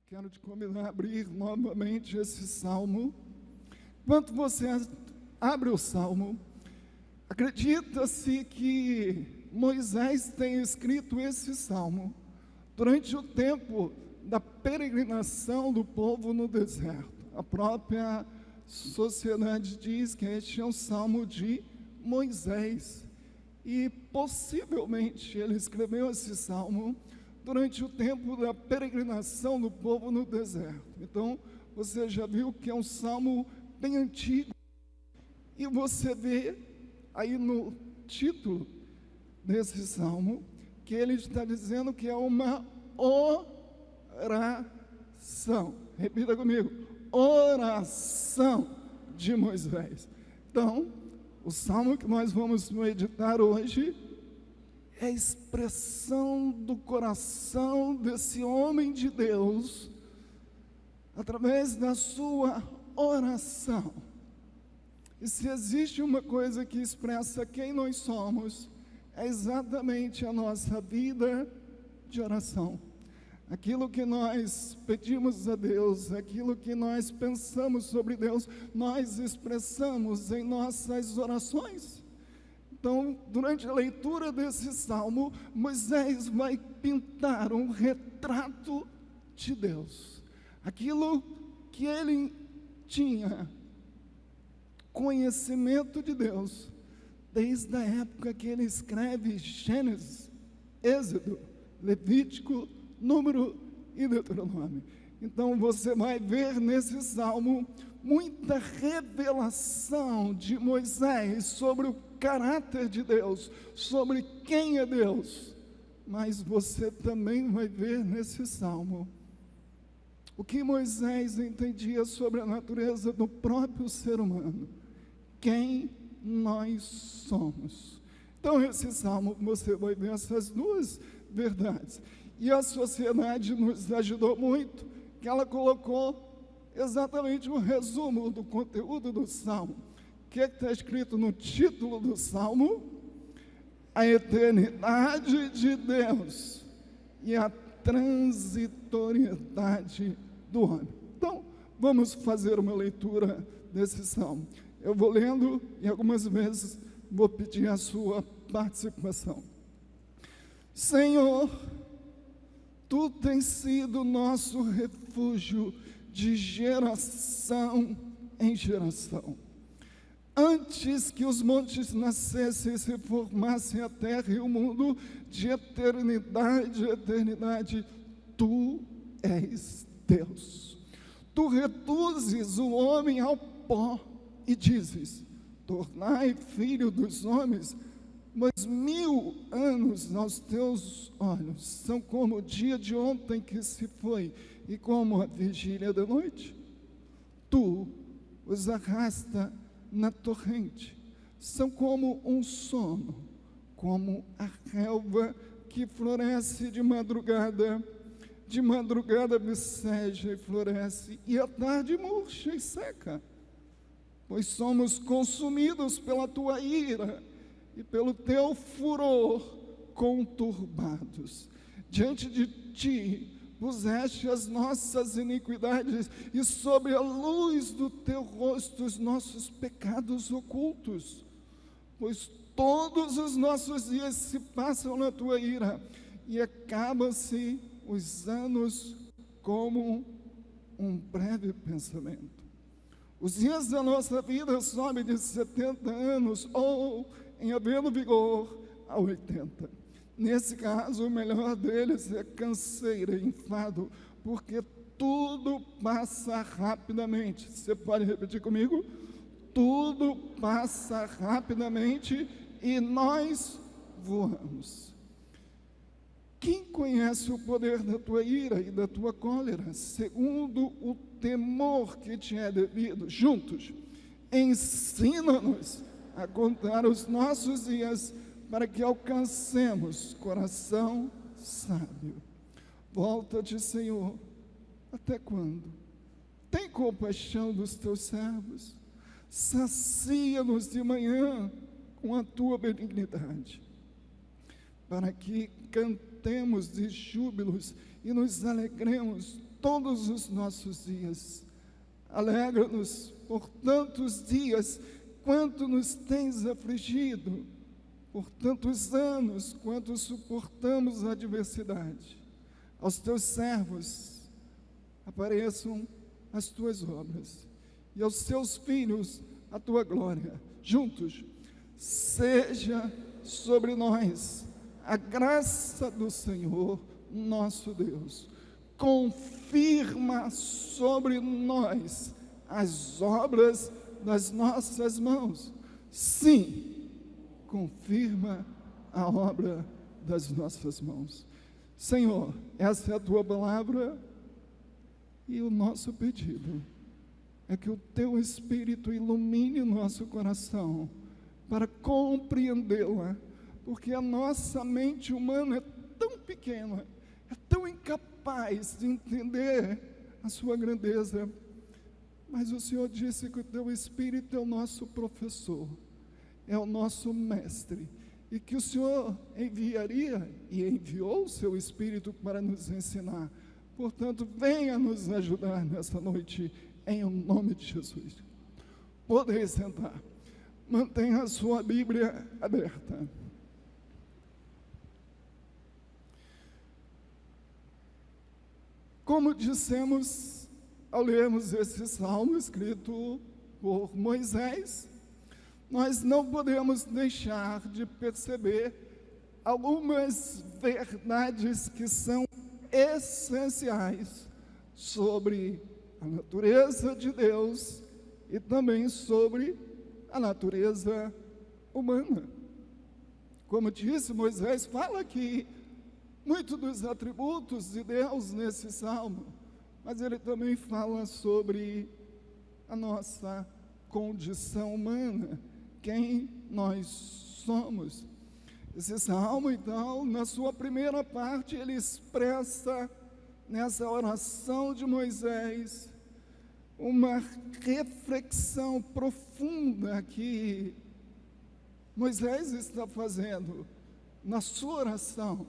Quero te convidar a abrir novamente esse salmo. Enquanto você abre o salmo, acredita-se que Moisés tenha escrito esse salmo durante o tempo da peregrinação do povo no deserto. A própria sociedade diz que este é um salmo de Moisés. E possivelmente ele escreveu esse salmo durante o tempo da peregrinação do povo no deserto. Então, você já viu que é um salmo bem antigo. E você vê aí no título desse salmo que ele está dizendo que é uma oração. Repita comigo: oração de Moisés. Então, o salmo que nós vamos meditar hoje é a expressão do coração desse homem de Deus através da sua oração. E se existe uma coisa que expressa quem nós somos, é exatamente a nossa vida de oração. Aquilo que nós pedimos a Deus, aquilo que nós pensamos sobre Deus, nós expressamos em nossas orações. Então, durante a leitura desse salmo, Moisés vai pintar um retrato de Deus. Aquilo que ele tinha conhecimento de Deus, desde a época que ele escreve Gênesis, Êxodo, Levítico, Número e Deuteronômio. Então você vai ver nesse salmo muita revelação de Moisés sobre o caráter de Deus, sobre quem é Deus. Mas você também vai ver nesse salmo o que Moisés entendia sobre a natureza do próprio ser humano, quem nós somos. Então esse salmo você vai ver essas duas verdades. E a sociedade nos ajudou muito, que ela colocou exatamente um resumo do conteúdo do salmo. O que está escrito no título do salmo? A eternidade de Deus e a transitoriedade do homem. Então, vamos fazer uma leitura desse salmo. Eu vou lendo e algumas vezes vou pedir a sua participação. Senhor, Tu tens sido nosso refúgio de geração em geração. Antes que os montes nascessem e se formassem a terra e o mundo, de eternidade a eternidade, Tu és Deus. Tu reduzes o homem ao pó e dizes: tornai filho dos homens. Mas 1000 anos aos teus olhos são como o dia de ontem que se foi e como a vigília da noite. Tu os arrasta na torrente, são como um sono, como a relva que floresce de madrugada viceja e floresce, e à tarde murcha e seca. Pois somos consumidos pela tua ira, e pelo teu furor conturbados. Diante de ti puseste as nossas iniquidades, e sobre a luz do teu rosto os nossos pecados ocultos. Pois todos os nossos dias se passam na tua ira, e acabam-se os anos como um breve pensamento. Os dias da nossa vida sobem de 70 anos, ou em havendo vigor a 80. Nesse caso, o melhor deles é canseira e enfado, porque tudo passa rapidamente. Você pode repetir comigo? Tudo passa rapidamente e nós voamos. Quem conhece o poder da tua ira e da tua cólera, segundo o temor que te é devido? Juntos, ensina-nos a contar os nossos dias, para que alcancemos coração sábio. Volta-te, Senhor, até quando? Tem compaixão dos teus servos, sacia-nos de manhã com a tua benignidade, para que cantemos de júbilos e nos alegremos todos os nossos dias. Alegra-nos por tantos dias quanto nos tens afligido, por tantos anos quanto suportamos a adversidade. Aos teus servos apareçam as tuas obras, e aos teus filhos a tua glória. Juntos, seja sobre nós a graça do Senhor nosso Deus. Confirma sobre nós as obras das nossas mãos. Sim, confirma a obra das nossas mãos. Senhor, essa é a tua palavra e o nosso pedido é que o teu Espírito ilumine o nosso coração para compreendê-la, porque a nossa mente humana é tão pequena, é tão incapaz de entender a sua grandeza. Mas o Senhor disse que o teu Espírito é o nosso professor, é o nosso mestre, e que o Senhor enviaria e enviou o seu Espírito para nos ensinar. Portanto, venha nos ajudar nessa noite, em nome de Jesus. Podem sentar. Mantenha a sua Bíblia aberta. Como dissemos ao lermos esse salmo escrito por Moisés, nós não podemos deixar de perceber algumas verdades que são essenciais sobre a natureza de Deus e também sobre a natureza humana. Como disse, Moisés fala aqui muito dos atributos de Deus nesse salmo, mas ele também fala sobre a nossa condição humana, quem nós somos. Esse salmo, então, na sua primeira parte, ele expressa nessa oração de Moisés uma reflexão profunda que Moisés está fazendo na sua oração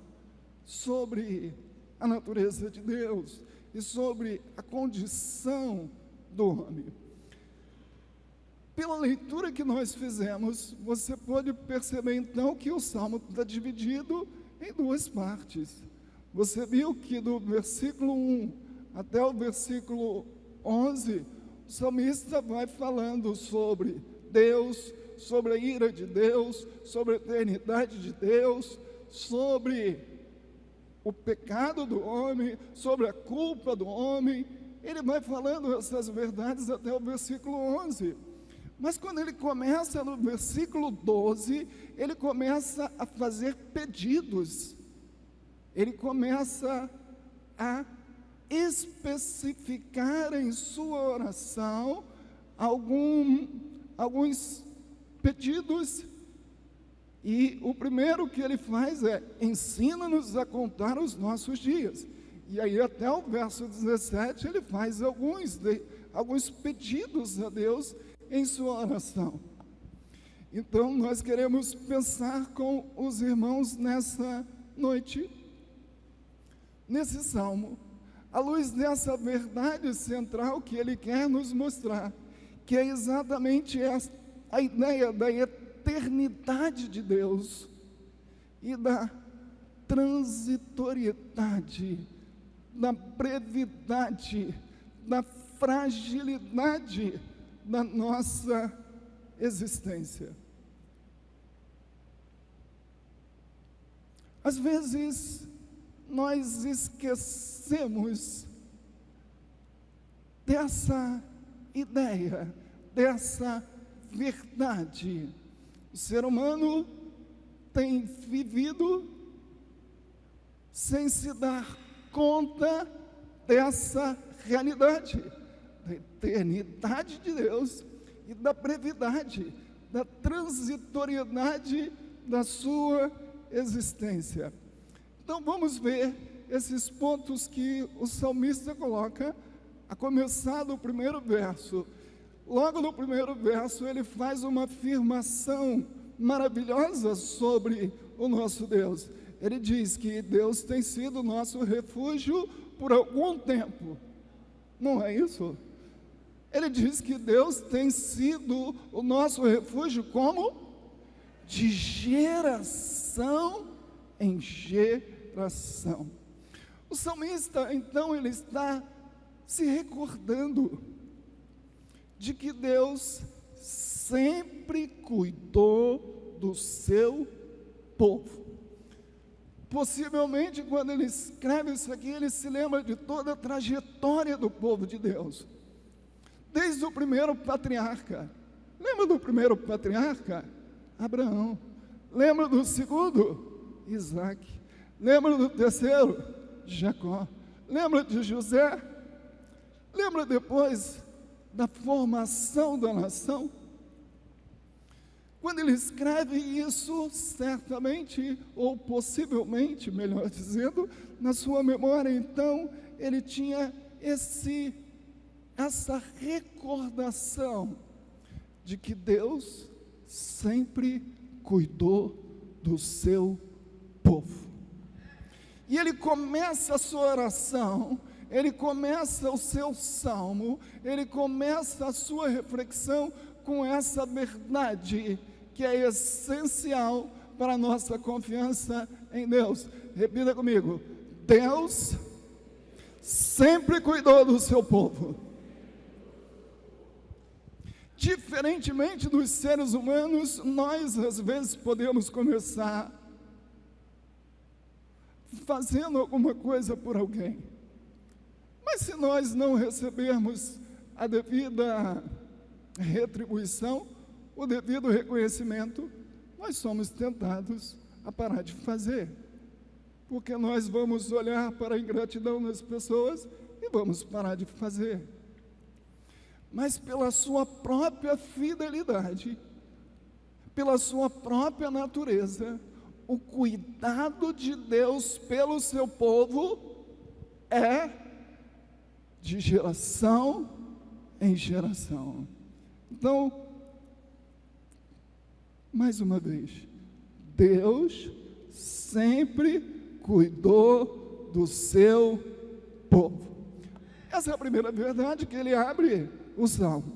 sobre a natureza de Deus e sobre a condição do homem. Pela leitura que nós fizemos, você pode perceber então que o salmo está dividido em duas partes. Você viu que do versículo 1 até o versículo 11, o salmista vai falando sobre Deus, sobre a ira de Deus, sobre a eternidade de Deus, sobre o pecado do homem, sobre a culpa do homem. Ele vai falando essas verdades até o versículo 11. Mas quando ele começa no versículo 12, ele começa a fazer pedidos. Ele começa a especificar em sua oração alguns pedidos. E o primeiro que ele faz é: ensina-nos a contar os nossos dias. E aí até o verso 17 ele faz alguns pedidos a Deus em sua oração. Então nós queremos pensar com os irmãos nessa noite, nesse salmo, à luz dessa verdade central que ele quer nos mostrar, que é exatamente a ideia da eternidade de Deus e da transitoriedade, da brevidade, da fragilidade da nossa existência. Às vezes, nós esquecemos dessa ideia, dessa verdade. O ser humano tem vivido sem se dar conta dessa realidade, da eternidade de Deus e da brevidade, da transitoriedade da sua existência. Então vamos ver esses pontos que o salmista coloca, a começar do primeiro verso. Logo no primeiro verso ele faz uma afirmação maravilhosa sobre o nosso Deus. Ele diz que Deus tem sido o nosso refúgio, por algum tempo. Não é isso? Ele diz que Deus tem sido o nosso refúgio como? De geração em geração. O salmista, então, ele está se recordando de que Deus sempre cuidou do seu povo. Possivelmente, quando ele escreve isso aqui, ele se lembra de toda a trajetória do povo de Deus. Desde o primeiro patriarca. Lembra do primeiro patriarca? Abraão. Lembra do segundo? Isaac. Lembra do terceiro? Jacó. Lembra de José? Lembra depois da formação da nação? Quando ele escreve isso, certamente, ou possivelmente, melhor dizendo, na sua memória, então, ele tinha essa recordação de que Deus sempre cuidou do seu povo. E ele começa a sua oração, ele começa o seu salmo, ele começa a sua reflexão com essa verdade que é essencial para a nossa confiança em Deus. Repita comigo: Deus sempre cuidou do seu povo. Diferentemente dos seres humanos, nós às vezes podemos começar fazendo alguma coisa por alguém, mas se nós não recebermos a devida retribuição, o devido reconhecimento, nós somos tentados a parar de fazer, porque nós vamos olhar para a ingratidão das pessoas e vamos parar de fazer. Mas pela sua própria fidelidade, pela sua própria natureza, o cuidado de Deus pelo seu povo é de geração em geração. Então, mais uma vez, Deus sempre cuidou do seu povo. Essa é a primeira verdade que ele abre o salmo.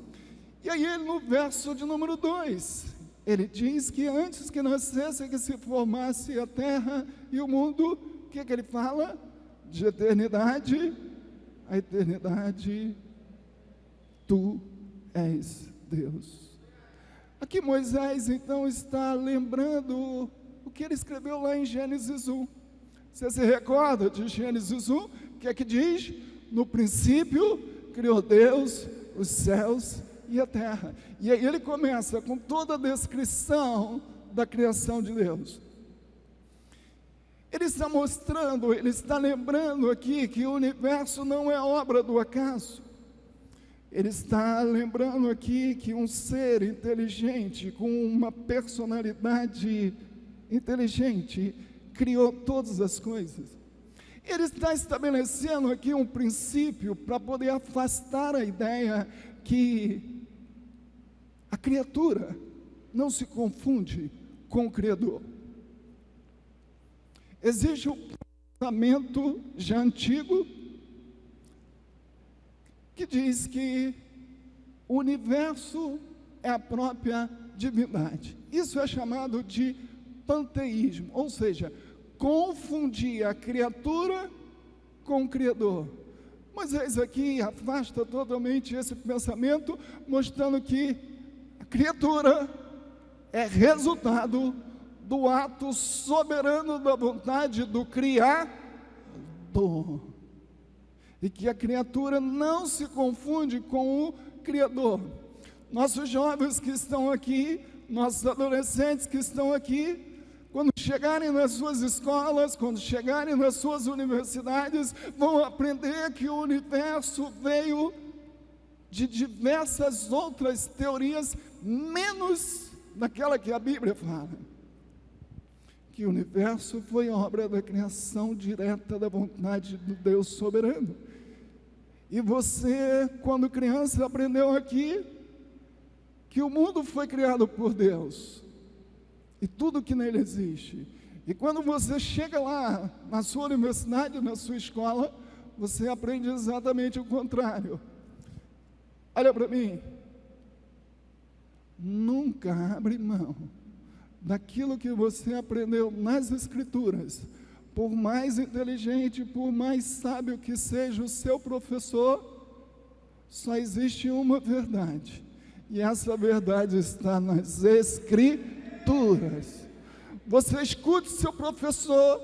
E aí ele, no verso de número 2, ele diz que antes que nascesse, que se formasse a terra e o mundo, o que ele fala? De eternidade a eternidade, tu és Deus. Aqui Moisés, então, está lembrando o que ele escreveu lá em Gênesis 1. Você se recorda de Gênesis 1? O que é que diz? No princípio, criou Deus os céus e a terra. E aí ele começa com toda a descrição da criação de Deus. Ele está mostrando, ele está lembrando aqui que o universo não é obra do acaso. Ele está lembrando aqui que um ser inteligente, com uma personalidade inteligente, criou todas as coisas. Ele está estabelecendo aqui um princípio para poder afastar a ideia que a criatura não se confunde com o Criador. Existe um pensamento já antigo que diz que o universo é a própria divindade. Isso é chamado de panteísmo, ou seja, confundir a criatura com o Criador. Moisés aqui afasta totalmente esse pensamento, mostrando que a criatura é resultado do ato soberano da vontade do Criador. E que a criatura não se confunde com o Criador. Nossos jovens que estão aqui, nossos adolescentes que estão aqui, quando chegarem nas suas escolas, quando chegarem nas suas universidades, vão aprender que o universo veio de diversas outras teorias, menos daquela que a Bíblia fala. Que o universo foi obra da criação direta da vontade do Deus soberano. E você, quando criança, aprendeu aqui que o mundo foi criado por Deus e tudo que nele existe. E quando você chega lá na sua universidade, na sua escola, você aprende exatamente o contrário. Olha para mim. Nunca abre mão daquilo que você aprendeu nas Escrituras. Por mais inteligente, por mais sábio que seja o seu professor, só existe uma verdade. E essa verdade está nas Escrituras. Você escute seu professor,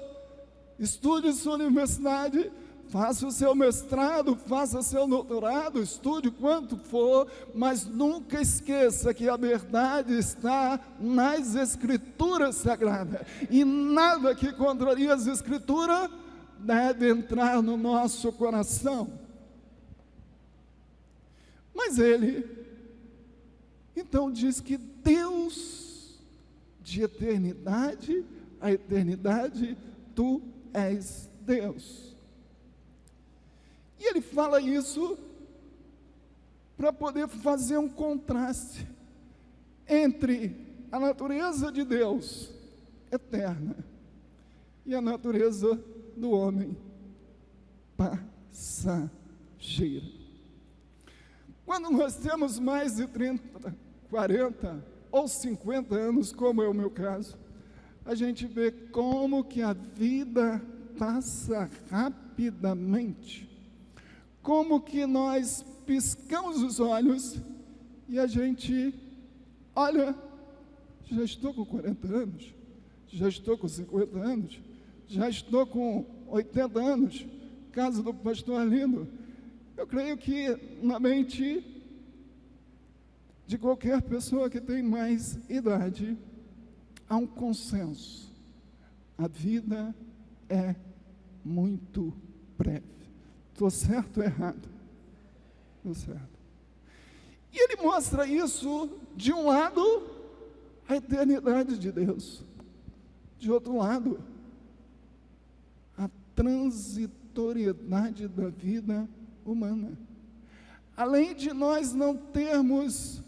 estude sua universidade, faça o seu mestrado, faça seu doutorado, estude quanto for, mas nunca esqueça que a verdade está nas Escrituras Sagradas. E nada que contraria as Escrituras deve entrar no nosso coração. Mas ele, então, diz que Deus, de eternidade a eternidade, tu és Deus. E ele fala isso para poder fazer um contraste entre a natureza de Deus eterna e a natureza do homem passageira. Quando nós temos mais de 30, 40 ou 50 anos, como é o meu caso, a gente vê como que a vida passa rapidamente. Como que nós piscamos os olhos e a gente, olha, já estou com 40 anos, já estou com 50 anos, já estou com 80 anos, caso do pastor Arlindo. Eu creio que na mente de qualquer pessoa que tem mais idade, há um consenso. A vida é muito breve. Estou certo ou errado? Estou certo. E ele mostra isso, de um lado, a eternidade de Deus. De outro lado, a transitoriedade da vida humana. Além de nós termos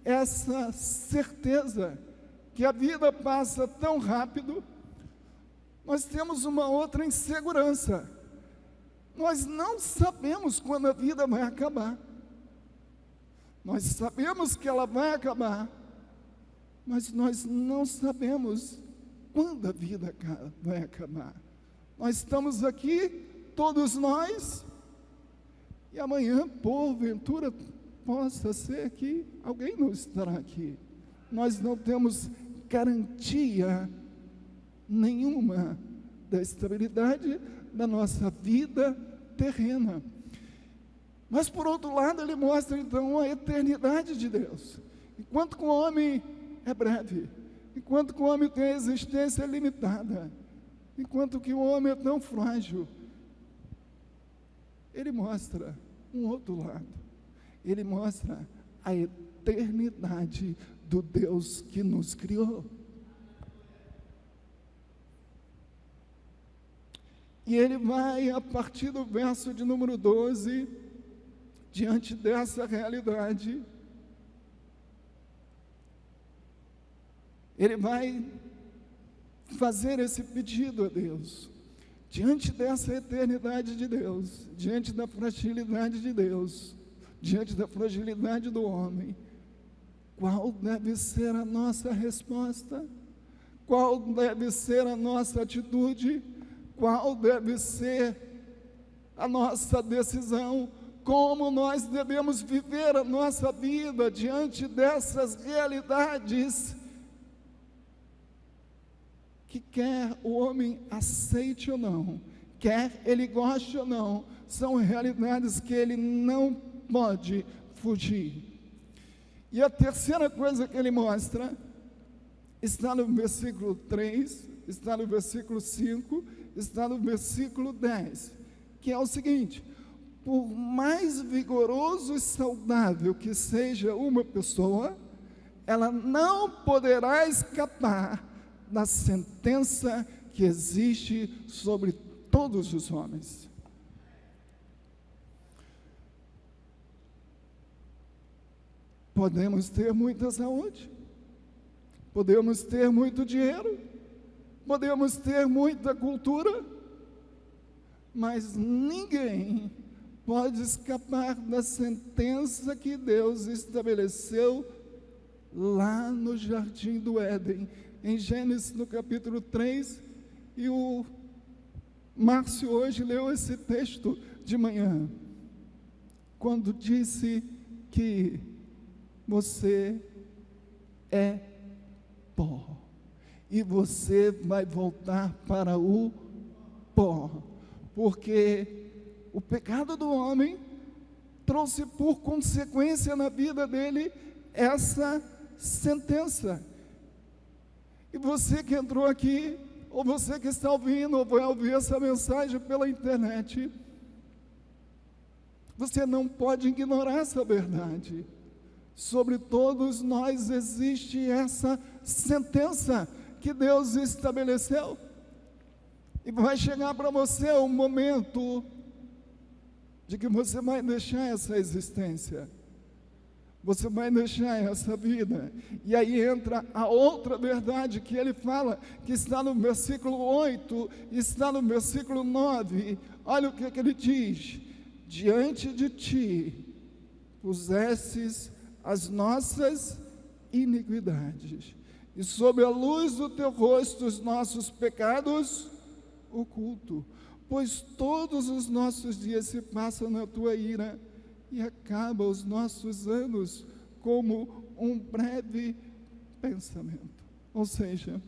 essa certeza que a vida passa tão rápido, nós temos uma outra insegurança. Nós não sabemos quando a vida vai acabar. Nós sabemos que ela vai acabar, mas nós não sabemos quando a vida vai acabar. Nós estamos aqui, todos nós, e amanhã, porventura, possa ser que alguém não estará aqui. Nós não temos garantia nenhuma da estabilidade da nossa vida terrena. Mas, por outro lado, ele mostra, então, a eternidade de Deus. Enquanto que o homem é breve, enquanto que o homem tem a existência limitada, enquanto que o homem é tão frágil, ele mostra um outro lado. Ele mostra a eternidade do Deus que nos criou. E ele vai, a partir do verso de número 12, diante dessa realidade, ele vai fazer esse pedido a Deus. Diante dessa eternidade de Deus, diante da fragilidade de Deus, diante da fragilidade do homem, qual deve ser a nossa resposta? Qual deve ser a nossa atitude? Qual deve ser a nossa decisão? Como nós devemos viver a nossa vida diante dessas realidades que quer o homem aceite ou não, quer ele goste ou não, são realidades que ele não pode fugir. E a terceira coisa que ele mostra está no versículo 3, está no versículo 5, está no versículo 10, que é o seguinte: por mais vigoroso e saudável que seja uma pessoa, ela não poderá escapar da sentença que existe sobre todos os homens. Podemos ter muita saúde, podemos ter muito dinheiro, podemos ter muita cultura, mas ninguém pode escapar da sentença que Deus estabeleceu lá no Jardim do Éden, em Gênesis no capítulo 3, e o Márcio hoje leu esse texto de manhã, quando disse que você é pó, e você vai voltar para o pó, porque o pecado do homem trouxe por consequência na vida dele essa sentença. E você que entrou aqui, ou você que está ouvindo, ou vai ouvir essa mensagem pela internet, você não pode ignorar essa verdade. Sobre todos nós existe essa sentença que Deus estabeleceu. E vai chegar para você um momento de que você vai deixar essa existência, você vai deixar essa vida. E aí entra a outra verdade que ele fala, que está no versículo 8, está no versículo 9. Olha o que ele diz: diante de ti pusestes as nossas iniquidades, e sob a luz do teu rosto os nossos pecados ocultos. Pois todos os nossos dias se passam na tua ira, e acabam os nossos anos como um breve pensamento. Ou seja,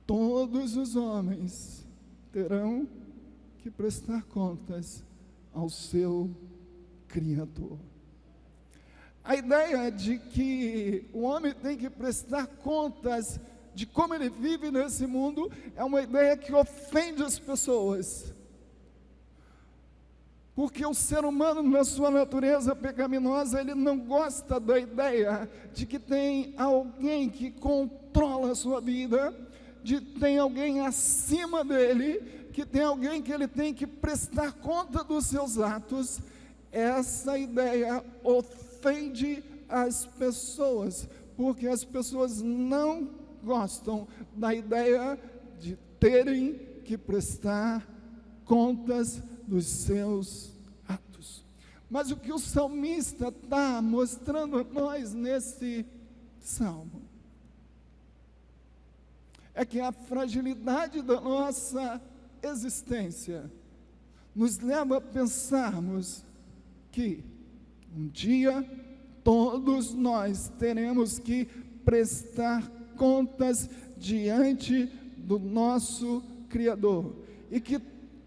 todos os homens terão que prestar contas ao seu Criador. A ideia de que o homem tem que prestar contas de como ele vive nesse mundo é uma ideia que ofende as pessoas, porque o ser humano, na sua natureza pecaminosa, ele não gosta da ideia de que tem alguém que controla a sua vida, de que tem alguém acima dele, que tem alguém que ele tem que prestar conta dos seus atos. Essa ideia ofende as pessoas, porque as pessoas não gostam da ideia de terem que prestar contas dos seus atos. Mas o que o salmista está mostrando a nós nesse salmo é que a fragilidade da nossa existência nos leva a pensarmos que um dia todos nós teremos que prestar contas diante do nosso Criador, e que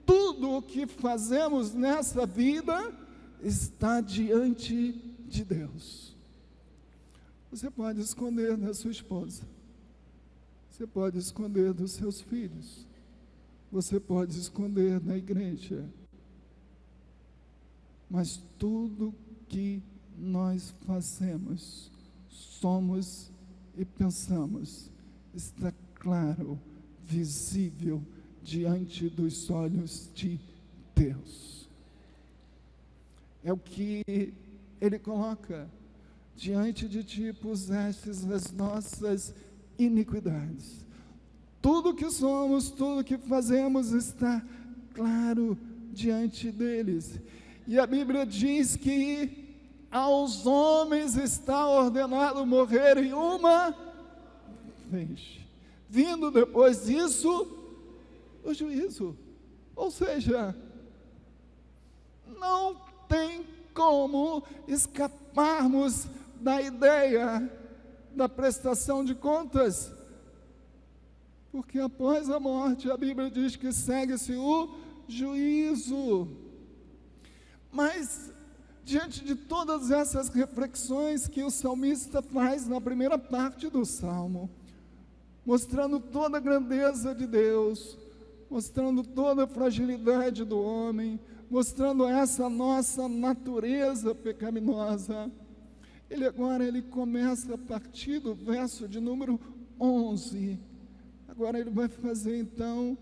tudo o que fazemos nessa vida está diante de Deus. Você pode esconder da sua esposa, você pode esconder dos seus filhos, você pode esconder da igreja, mas tudo que nós fazemos, somos e pensamos, está claro, visível diante dos olhos de Deus. É o que ele coloca: diante de ti pusestes as nossas iniquidades. Tudo que somos, tudo que fazemos está claro diante deles. E a Bíblia diz que aos homens está ordenado morrerem uma vez, vindo depois disso o juízo. Ou seja, não tem como escaparmos da ideia da prestação de contas, porque após a morte, a Bíblia diz que segue-se o juízo. Mas diante de todas essas reflexões que o salmista faz na primeira parte do salmo, mostrando toda a grandeza de Deus, mostrando toda a fragilidade do homem, mostrando essa nossa natureza pecaminosa, ele começa a partir do verso de número 11. Agora ele vai fazer então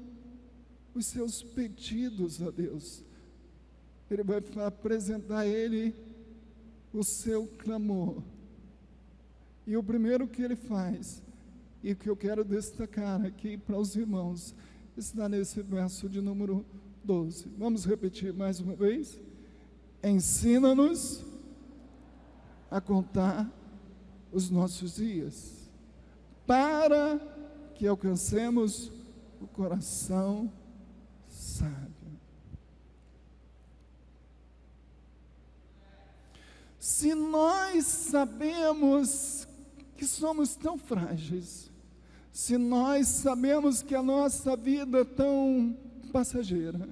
os seus pedidos a Deus. Ele vai apresentar a ele o seu clamor. E o primeiro que ele faz, e que eu quero destacar aqui para os irmãos, está nesse verso de número 12. Vamos repetir mais uma vez? Ensina-nos a contar os nossos dias, para que alcancemos o coração sábio. Se nós sabemos que somos tão frágeis, se nós sabemos que a nossa vida é tão passageira,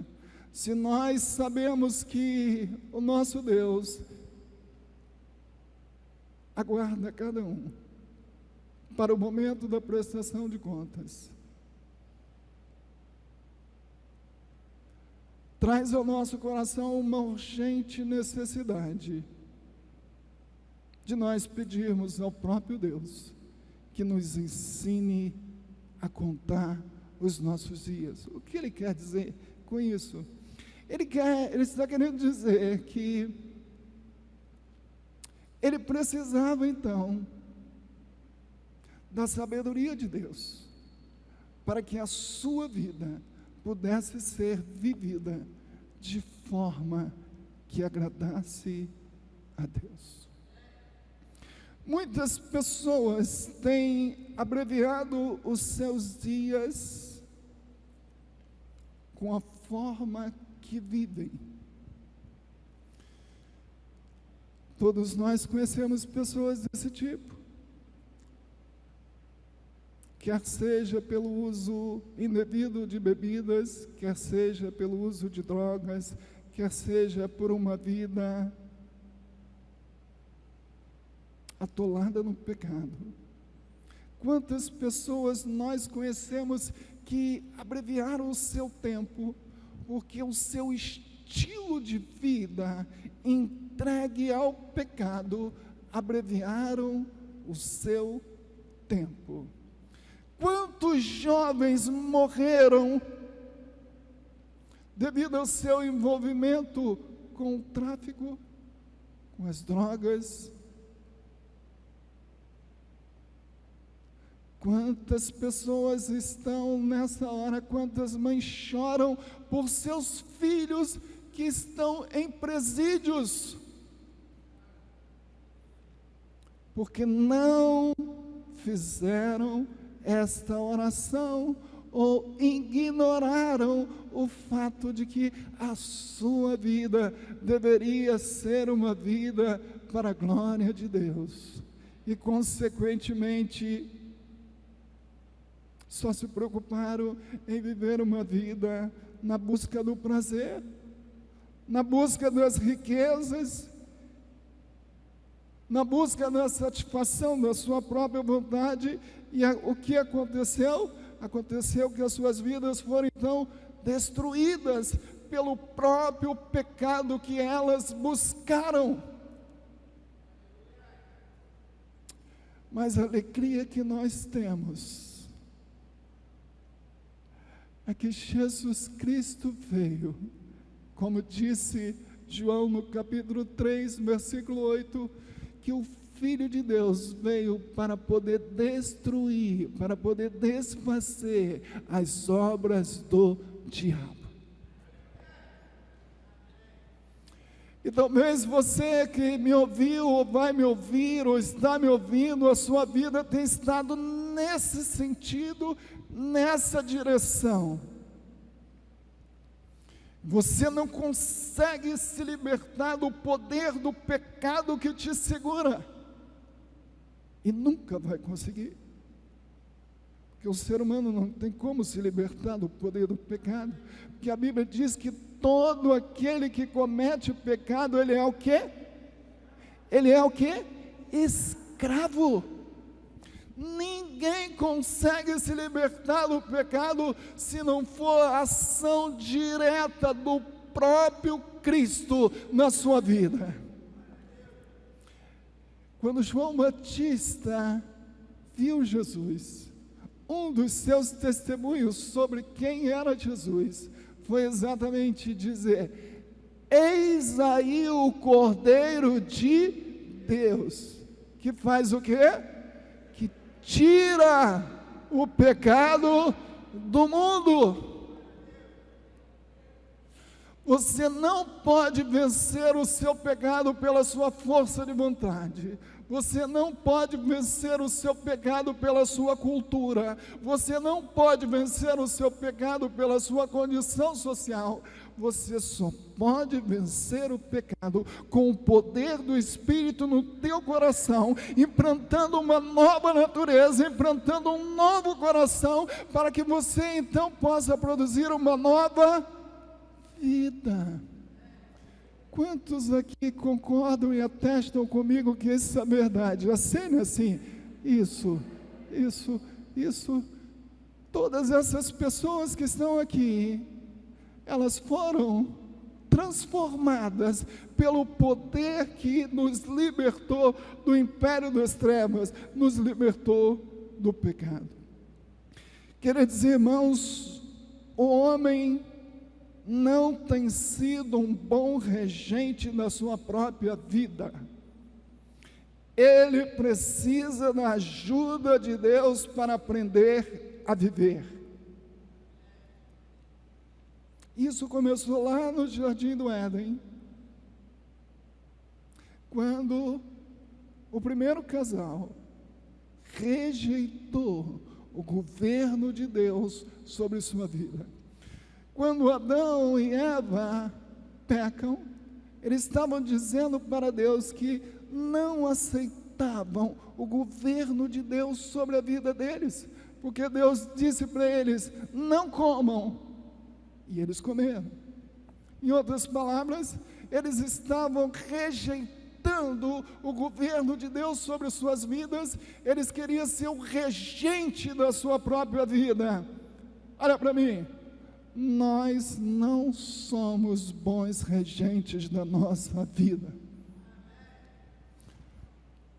se nós sabemos que o nosso Deus aguarda cada um para o momento da prestação de contas, traz ao nosso coração uma urgente necessidade de nós pedirmos ao próprio Deus que nos ensine a contar os nossos dias. O que Ele quer dizer com isso? Ele está querendo dizer que ele precisava então da sabedoria de Deus para que a sua vida pudesse ser vivida de forma que agradasse a Deus. Muitas pessoas têm abreviado os seus dias com a forma que vivem. Todos nós conhecemos pessoas desse tipo, quer seja pelo uso indevido de bebidas, quer seja pelo uso de drogas, quer seja por uma vida atolada no pecado. Quantas pessoas nós conhecemos que abreviaram o seu tempo, porque o seu estilo de vida entregue ao pecado, abreviaram o seu tempo. Quantos jovens morreram devido ao seu envolvimento com o tráfico, com as drogas? Quantas pessoas estão nessa hora, quantas mães choram por seus filhos que estão em presídios, porque não fizeram esta oração ou ignoraram o fato de que a sua vida deveria ser uma vida para a glória de Deus e, consequentemente, só se preocuparam em viver uma vida na busca do prazer, na busca das riquezas, na busca da satisfação da sua própria vontade. E o que aconteceu? Aconteceu que as suas vidas foram então destruídas pelo próprio pecado que elas buscaram. Mas a alegria que nós temos é que Jesus Cristo veio, como disse João no capítulo 3, versículo 8, que o Filho de Deus veio para poder destruir, para poder desfazer as obras do diabo. E talvez você que me ouviu, ou vai me ouvir, ou está me ouvindo, a sua vida tem estado nesse sentido, nessa direção. Você não consegue se libertar do poder do pecado que te segura. E nunca vai conseguir. Porque o ser humano não tem como se libertar do poder do pecado. Porque a Bíblia diz que todo aquele que comete pecado, ele é o quê? Ele é o quê? Escravo. Ninguém consegue se libertar do pecado se não for a ação direta do próprio Cristo na sua vida. Quando João Batista viu Jesus, um dos seus testemunhos sobre quem era Jesus foi exatamente dizer: eis aí o Cordeiro de Deus, que faz o quê? Que tira o pecado do mundo. Você não pode vencer o seu pecado pela sua força de vontade. Você não pode vencer o seu pecado pela sua cultura. Você não pode vencer o seu pecado pela sua condição social. Você só pode vencer o pecado com o poder do Espírito no teu coração, implantando uma nova natureza, implantando um novo coração, para que você então possa produzir uma nova vida. Quantos aqui concordam e atestam comigo que isso é verdade? Acene assim, isso. Todas essas pessoas que estão aqui, elas foram transformadas pelo poder que nos libertou do império das trevas, nos libertou do pecado. Queridos irmãos, o homem não tem sido um bom regente da sua própria vida. Ele precisa da ajuda de Deus para aprender a viver. Isso começou lá no Jardim do Éden, quando o primeiro casal rejeitou o governo de Deus sobre sua vida. Quando Adão e Eva pecam, eles estavam dizendo para Deus que não aceitavam o governo de Deus sobre a vida deles, porque Deus disse para eles: não comam, e eles comeram. Em outras palavras, eles estavam rejeitando o governo de Deus sobre suas vidas, eles queriam ser o regente da sua própria vida. Olha para mim. Nós não somos bons regentes da nossa vida.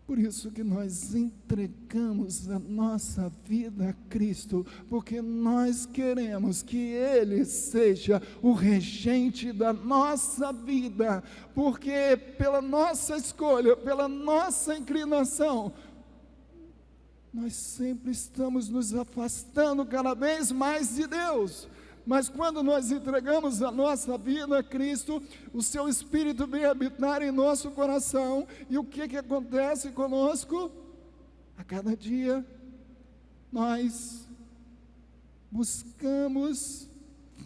Por isso que nós entregamos a nossa vida a Cristo, porque nós queremos que Ele seja o regente da nossa vida, porque pela nossa escolha, pela nossa inclinação, nós sempre estamos nos afastando cada vez mais de Deus. Mas quando nós entregamos a nossa vida a Cristo, o seu Espírito vem habitar em nosso coração, e o que acontece conosco? A cada dia, nós buscamos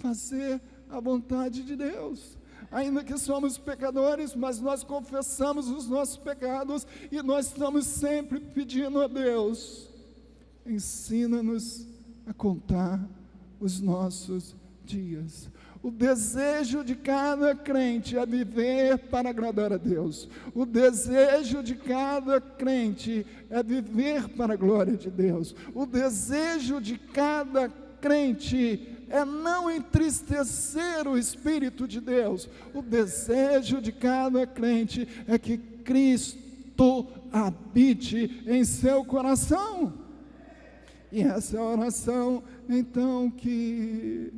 fazer a vontade de Deus. Ainda que somos pecadores, mas nós confessamos os nossos pecados, e nós estamos sempre pedindo a Deus: ensina-nos a contar os nossos dias. O desejo de cada crente é viver para agradar a Deus. O desejo de cada crente é viver para a glória de Deus. O desejo de cada crente é não entristecer o Espírito de Deus. O desejo de cada crente é que Cristo habite em seu coração. E essa é a oração, então, que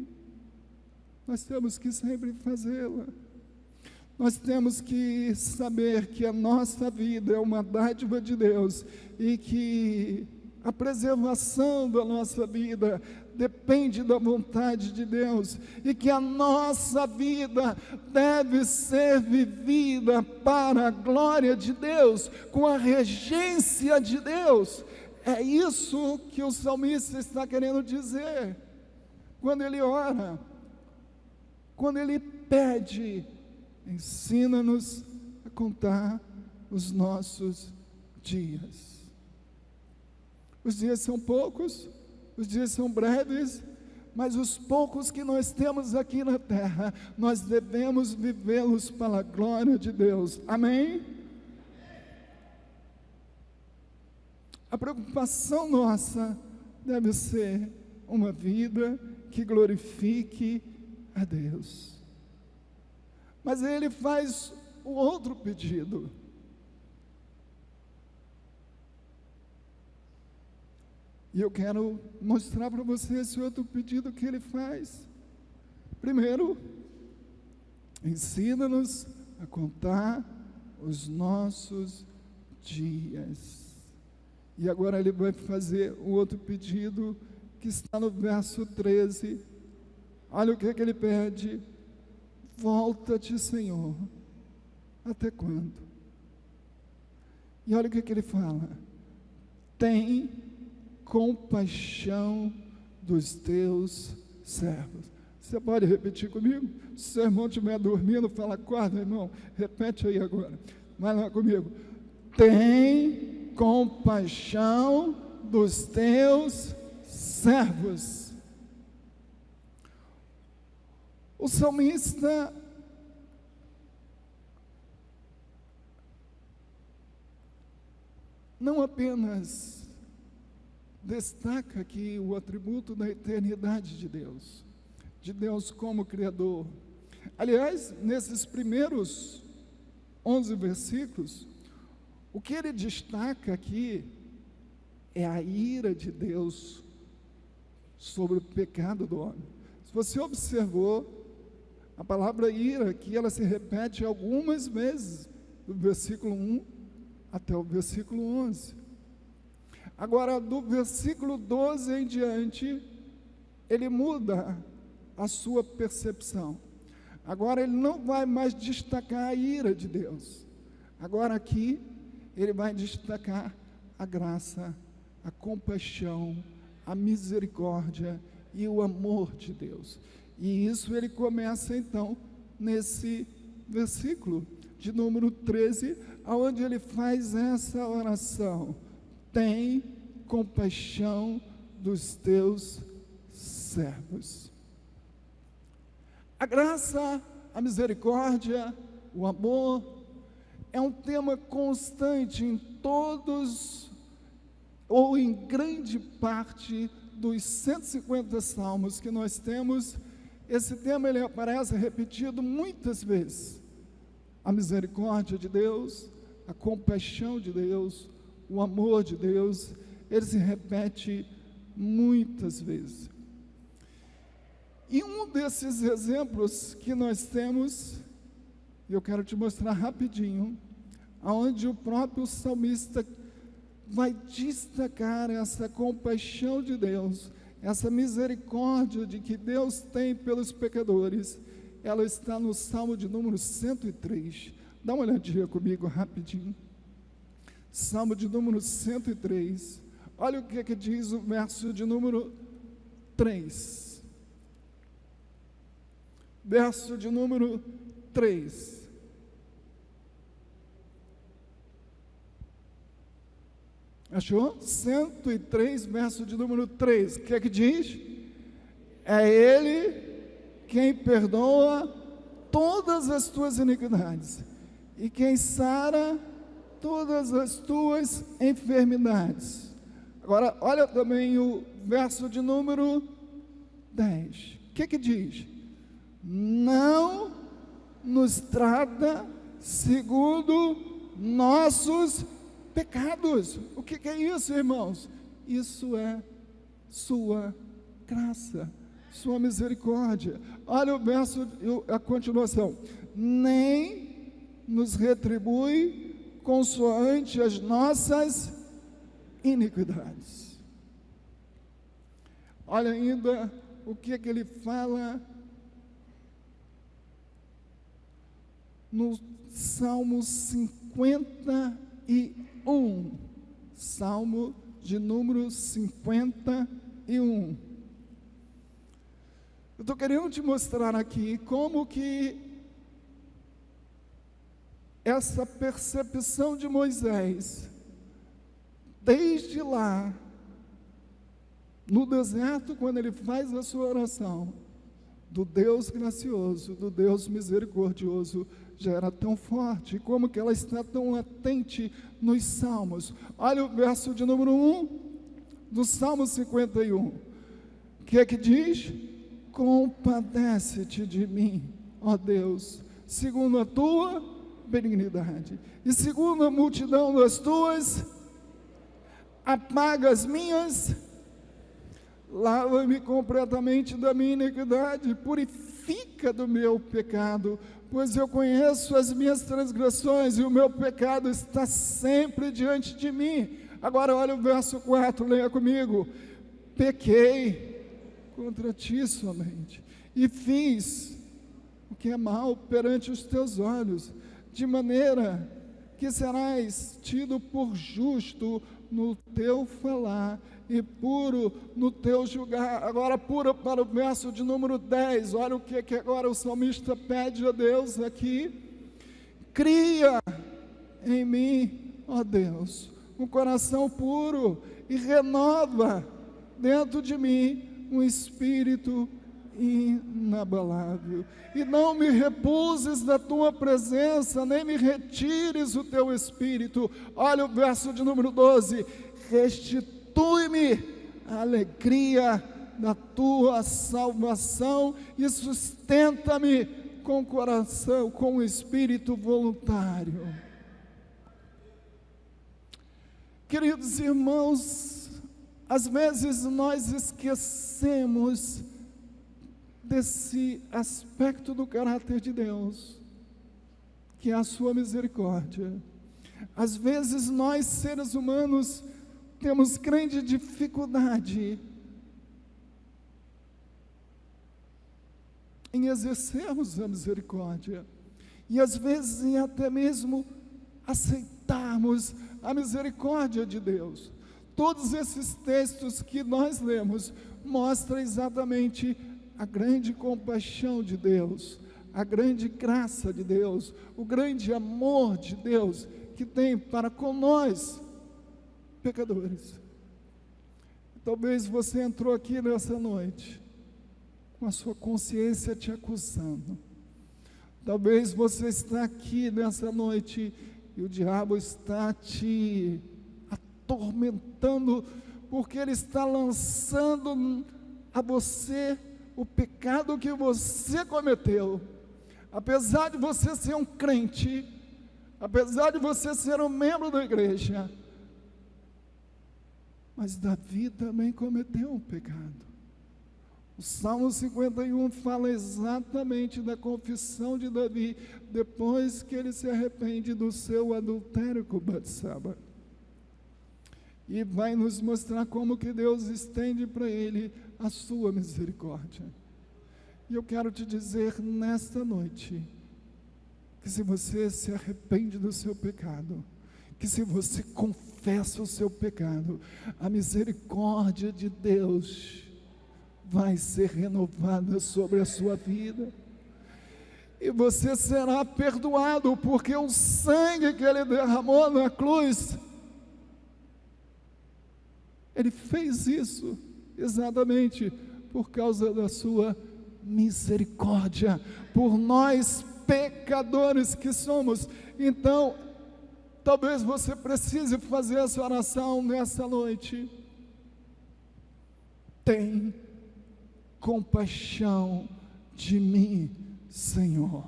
nós temos que sempre fazê-la. Nós temos que saber que a nossa vida é uma dádiva de Deus, e que a preservação da nossa vida depende da vontade de Deus, e que a nossa vida deve ser vivida para a glória de Deus, com a regência de Deus. É isso que o salmista está querendo dizer, quando ele ora, quando ele pede: ensina-nos a contar os nossos dias. Os dias são poucos, os dias são breves, mas os poucos que nós temos aqui na terra, nós devemos vivê-los para a glória de Deus. Amém? A preocupação nossa deve ser uma vida que glorifique a Deus. Mas ele faz o outro pedido. E eu quero mostrar para você esse outro pedido que ele faz. Primeiro, ensina-nos a contar os nossos dias. E agora ele vai fazer o outro pedido, que está no verso 13. Olha o que ele pede: Volta-te, Senhor, até quando? E olha o que ele fala: tem compaixão dos teus servos. Você pode repetir comigo? Se o seu irmão estiver dormindo, fala: acorda, irmão, repete aí agora. Vai lá comigo. Tem compaixão dos teus servos. O salmista não apenas destaca aqui o atributo da eternidade de Deus como Criador. Aliás, nesses primeiros 11 versículos, o que ele destaca aqui é a ira de Deus sobre o pecado do homem. Se você observou, a palavra ira aqui, ela se repete algumas vezes, do versículo 1 até o versículo 11. Agora, do versículo 12 em diante, ele muda a sua percepção. Agora ele não vai mais destacar a ira de Deus. Agora aqui, ele vai destacar a graça, a compaixão, a misericórdia e o amor de Deus. E isso ele começa então nesse versículo de número 13, onde ele faz essa oração: tem compaixão dos teus servos. A graça, a misericórdia, o amor é um tema constante em todos, ou em grande parte dos 150 salmos que nós temos. Esse tema ele aparece repetido muitas vezes. A misericórdia de Deus, a compaixão de Deus, o amor de Deus, ele se repete muitas vezes. E um desses exemplos que nós temos, eu quero te mostrar rapidinho, onde o próprio salmista vai destacar essa compaixão de Deus, essa misericórdia de que Deus tem pelos pecadores. Ela está no Salmo de número 103. Dá uma olhadinha comigo rapidinho. Salmo de número 103. Olha o que diz o verso de número 3. Verso de número 3. Achou? 103, verso de número 3. O que diz? É Ele quem perdoa todas as tuas iniquidades e quem sara todas as tuas enfermidades. Agora, olha também o verso de número 10. O que diz? Não nos trata segundo nossos pecados. O que é isso, irmãos? Isso é sua graça, sua misericórdia. Olha o verso, a continuação: nem nos retribui consoante as nossas iniquidades. Olha ainda o que ele fala no Salmo 51, Salmo de número 51. Eu estou querendo te mostrar aqui como que essa percepção de Moisés, desde lá, no deserto, quando ele faz a sua oração, do Deus gracioso, do Deus misericordioso, já era tão forte, como que ela está tão latente nos Salmos. Olha o verso de número 1 do Salmo 51. O que é que diz? Compadece-te de mim, ó Deus, segundo a tua benignidade, e segundo a multidão das tuas, apaga as minhas, lava-me completamente da minha iniquidade, purifica do meu pecado, pois eu conheço as minhas transgressões e o meu pecado está sempre diante de mim. Agora olha o verso 4, leia comigo. Pequei contra ti somente, e fiz o que é mal perante os teus olhos, de maneira que serás tido por justo no teu falar e puro no teu julgar. Agora pura para o verso de número 10, olha o que agora o salmista pede a Deus aqui: cria em mim, ó Deus, um coração puro e renova dentro de mim um espírito inabalável, e não me repuses da tua presença, nem me retires o teu espírito. Olha o verso de número 12: restitui-me a alegria da tua salvação e sustenta-me com coração, com espírito voluntário. Queridos irmãos, às vezes nós esquecemos desse aspecto do caráter de Deus, que é a sua misericórdia. Às vezes nós, seres humanos, temos grande dificuldade em exercermos a misericórdia, e às vezes até mesmo aceitarmos a misericórdia de Deus. Todos esses textos que nós lemos mostram exatamente a grande compaixão de Deus, a grande graça de Deus, o grande amor de Deus que tem para com nós, pecadores. Talvez você entrou aqui nessa noite com a sua consciência te acusando. Talvez você está aqui nessa noite e o diabo está te atormentando, porque ele está lançando a você o pecado que você cometeu. Apesar de você ser um crente, apesar de você ser um membro da igreja, mas Davi também cometeu um pecado. O Salmo 51 fala exatamente da confissão de Davi, depois que ele se arrepende do seu adultério com Batseba. E vai nos mostrar como que Deus estende para ele a sua misericórdia. E eu quero te dizer nesta noite, que se você se arrepende do seu pecado, que se você confessa o seu pecado, a misericórdia de Deus vai ser renovada sobre a sua vida, e você será perdoado, porque o sangue que ele derramou na cruz, ele fez isso exatamente por causa da sua misericórdia, por nós pecadores que somos. Então, talvez você precise fazer essa oração nessa noite: tem compaixão de mim, Senhor.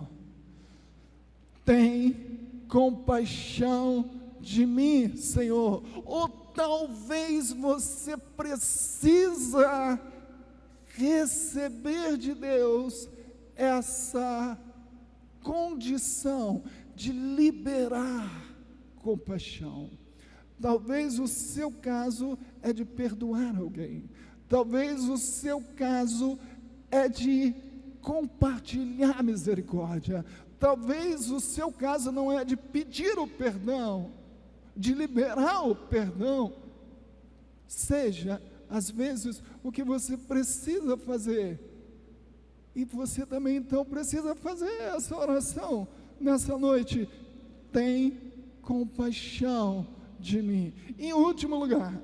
Tem compaixão de mim, Senhor. Ou talvez você precisa receber de Deus essa condição de liberar compaixão. Talvez o seu caso é de perdoar alguém. Talvez o seu caso é de compartilhar misericórdia. Talvez o seu caso não é de pedir o perdão, de liberar o perdão. Seja, às vezes, o que você precisa fazer. E você também, então, precisa fazer essa oração nessa noite: tem compaixão de mim. Em último lugar,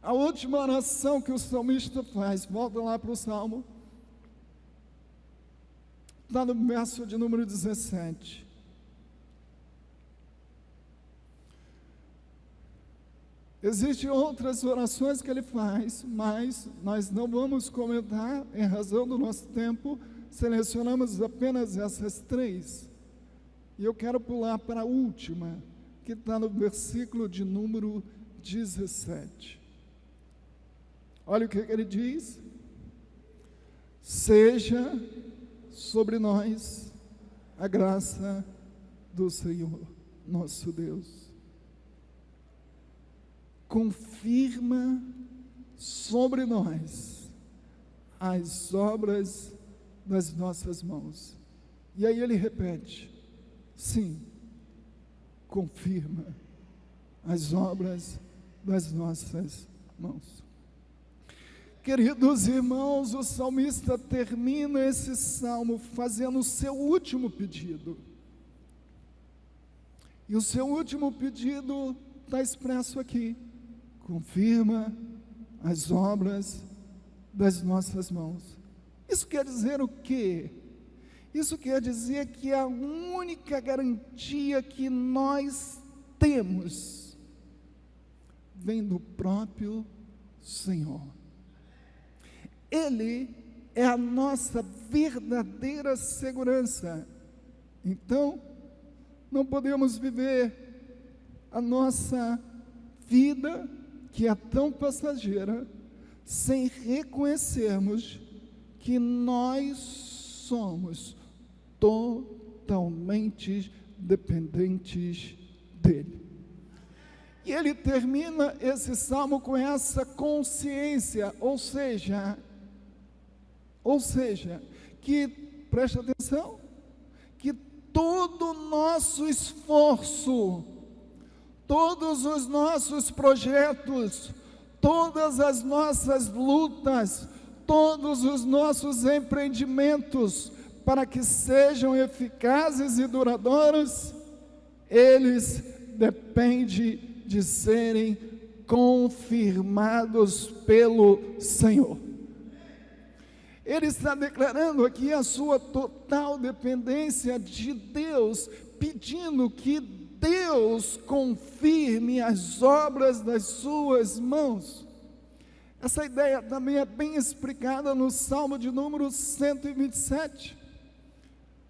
a última oração que o salmista faz, volta lá para o Salmo, está no verso de número 17. Existem outras orações que ele faz, mas nós não vamos comentar, em razão do nosso tempo. Selecionamos apenas essas três. E eu quero pular para a última, que está no versículo de número 17. Olha o que ele diz: seja sobre nós a graça do Senhor, nosso Deus. Confirma sobre nós as obras das nossas mãos. E aí ele repete: sim, confirma as obras das nossas mãos. Queridos irmãos, o salmista termina esse salmo fazendo o seu último pedido. E o seu último pedido está expresso aqui: confirma as obras das nossas mãos. Isso quer dizer o quê? Isso quer dizer que a única garantia que nós temos vem do próprio Senhor. Ele é a nossa verdadeira segurança. Então, não podemos viver a nossa vida, que é tão passageira, sem reconhecermos que nós somos totalmente dependentes dele. E ele termina esse salmo com essa consciência, ou seja, que, preste atenção, que todo o nosso esforço, todos os nossos projetos, todas as nossas lutas, todos os nossos empreendimentos, para que sejam eficazes e duradouros, eles dependem de serem confirmados pelo Senhor. Ele está declarando aqui a sua total dependência de Deus, pedindo que Deus confirme as obras das suas mãos. Essa ideia também é bem explicada no Salmo de número 127,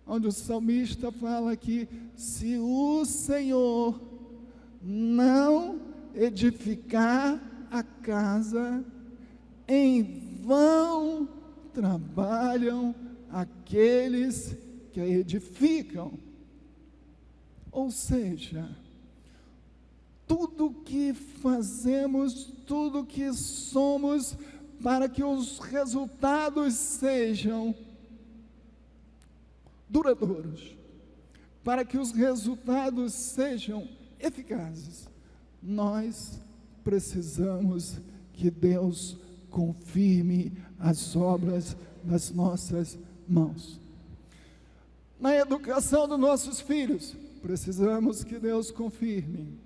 onde o salmista fala que se o Senhor não edificar a casa, em vão trabalham aqueles que a edificam. Ou seja, tudo que fazemos, tudo que somos, para que os resultados sejam duradouros, para que os resultados sejam eficazes, nós precisamos que Deus confirme as obras das nossas mãos. Na educação dos nossos filhos, precisamos que Deus confirme.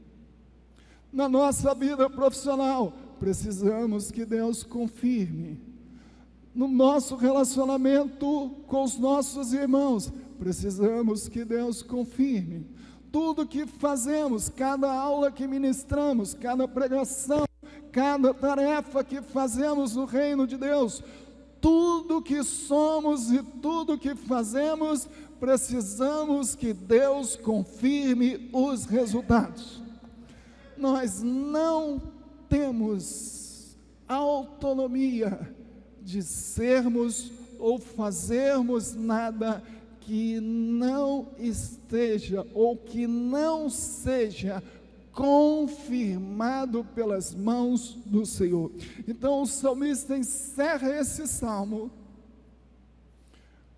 Na nossa vida profissional, precisamos que Deus confirme. No nosso relacionamento com os nossos irmãos, precisamos que Deus confirme. Tudo que fazemos, cada aula que ministramos, cada pregação, cada tarefa que fazemos no reino de Deus, tudo que somos e tudo que fazemos, precisamos que Deus confirme os resultados. Nós não temos autonomia de sermos ou fazermos nada que não esteja ou que não seja confirmado pelas mãos do Senhor. Então o salmista encerra esse salmo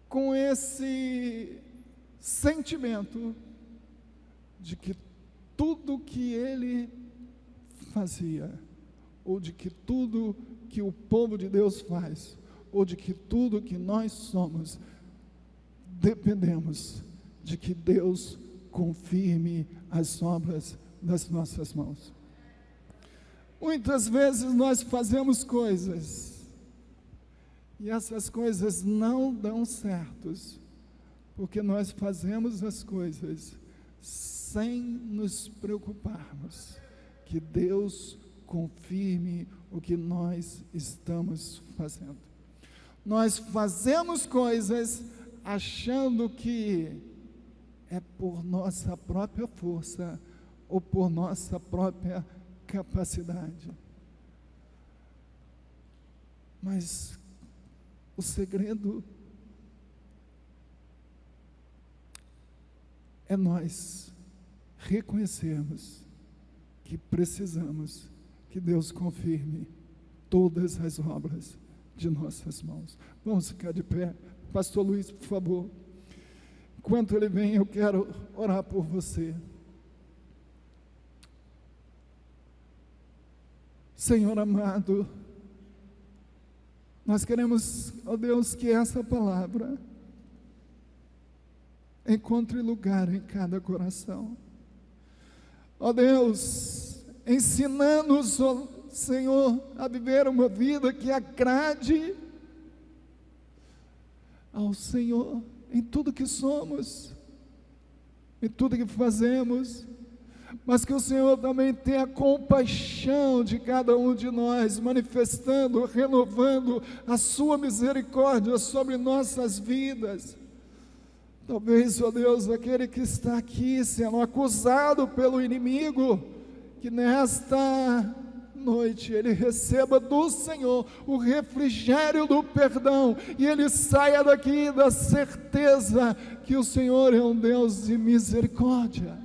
com esse sentimento de que tudo que ele fazia, ou de que tudo que o povo de Deus faz, ou de que tudo que nós somos, dependemos de que Deus confirme as obras das nossas mãos. Muitas vezes nós fazemos coisas e essas coisas não dão certos, porque nós fazemos as coisas sem nos preocuparmos que Deus confirme o que nós estamos fazendo. Nós fazemos coisas achando que é por nossa própria força ou por nossa própria capacidade. Mas o segredo é nós reconhecermos que precisamos que Deus confirme todas as obras de nossas mãos. Vamos ficar de pé Pastor Luiz, por favor. Enquanto ele vem, eu quero orar por você. Senhor amado, nós queremos, ó Deus, que essa palavra encontre lugar em cada coração. Ó Deus, ensina-nos, ó Senhor, a viver uma vida que agrade ao Senhor em tudo que somos, em tudo que fazemos, mas que o Senhor também tenha compaixão de cada um de nós, manifestando, renovando a sua misericórdia sobre nossas vidas. Talvez, ó Deus, aquele que está aqui sendo acusado pelo inimigo, que nesta noite ele receba do Senhor o refrigério do perdão, e ele saia daqui da certeza que o Senhor é um Deus de misericórdia.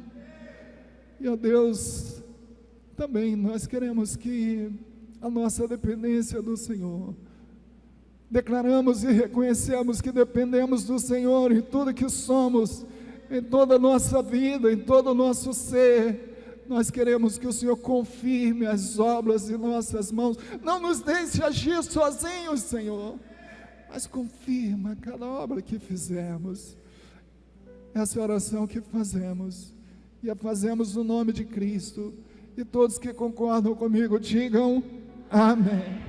E ó Deus, também nós queremos que a nossa dependência do Senhor, declaramos e reconhecemos que dependemos do Senhor em tudo que somos, em toda a nossa vida, em todo o nosso ser. Nós queremos que o Senhor confirme as obras de nossas mãos. Não nos deixe agir sozinhos, Senhor, mas confirma cada obra que fizemos. Essa é a oração que fazemos, e a fazemos no nome de Cristo. E todos que concordam comigo, digam amém.